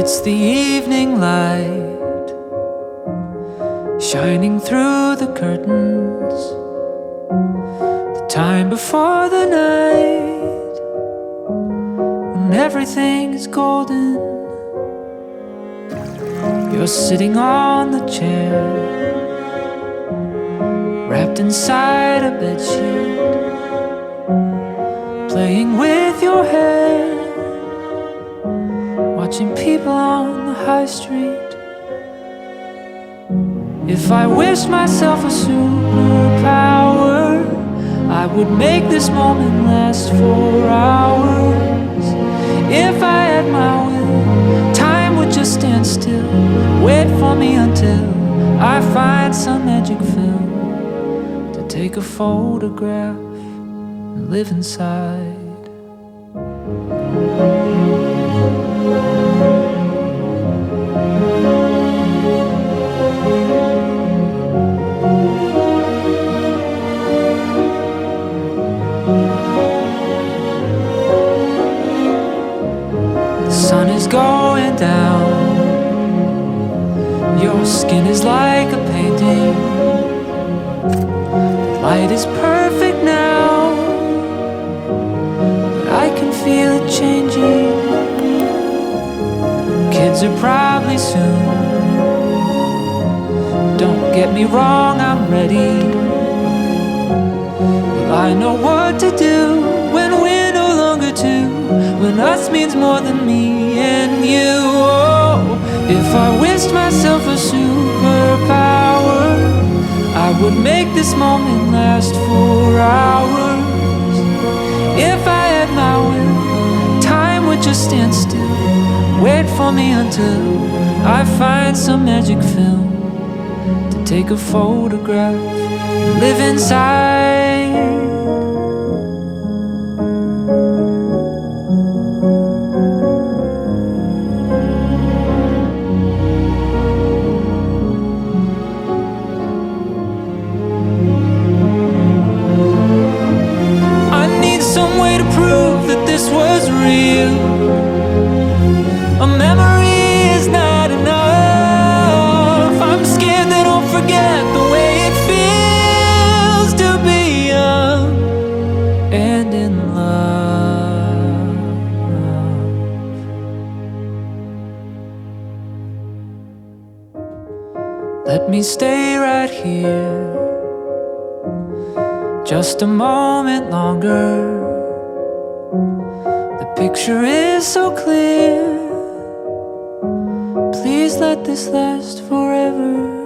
It's the evening light shining through the curtains, the time before the night when everything is golden. You're sitting on the chair, wrapped inside a bedsheet, playing with your hair, watching people on the high street. If I wished myself a superpower, I would make this moment last for hours. If I had my will, time would just stand still, wait for me until I find some magic film to take a photograph and live inside. The sun is going down, your skin is like a painting, the light is perfect now, but I can feel it changing. Kids are probably soon, don't get me wrong, I'm ready. Well, I know what to do when we're no longer two, when us means more than me and you. Oh, if I wished myself a superpower, I would make this moment last for hours. If I had my will, time would just stand still, wait for me until I find some magic film to take a photograph and live inside. Was real. A memory is not enough. I'm scared that I'll forget the way it feels to be young and in love. Let me stay right here just a moment longer. The picture is so clear. Please let this last forever.